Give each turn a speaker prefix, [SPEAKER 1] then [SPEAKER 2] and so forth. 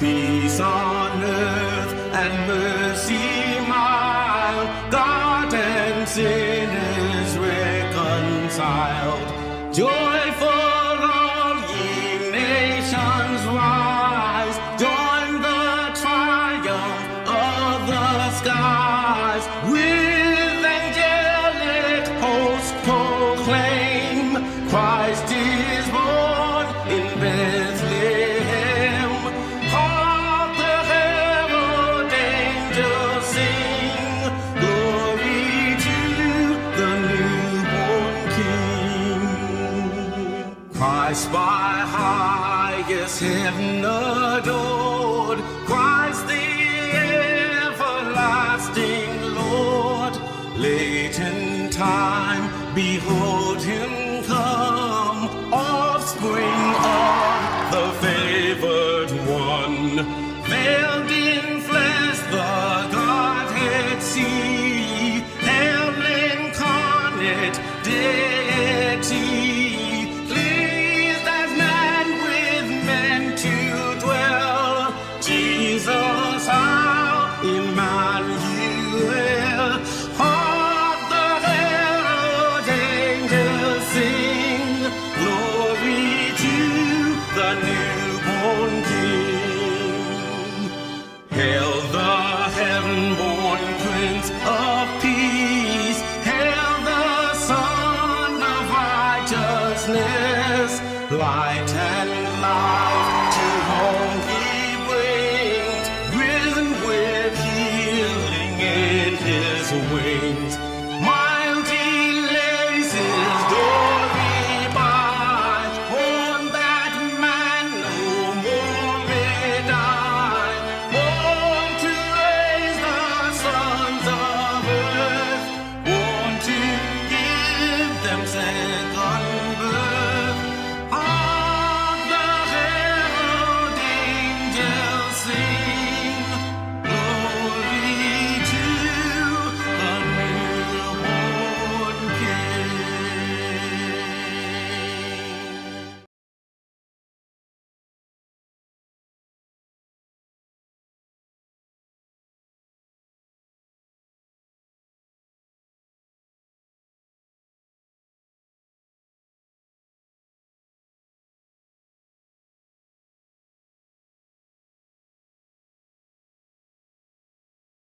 [SPEAKER 1] peace on earth and mercy mild, God and sinners reconciled. Joyful all ye nations rise, join the triumph of the skies. With angelic hosts proclaim, Christ is born in Bethlehem. Hark the herald angels sing, glory to the newborn King. Christ by highest heaven adored, Christ the everlasting Lord. Late in time, behold him come, offspring of the favored one. Veiled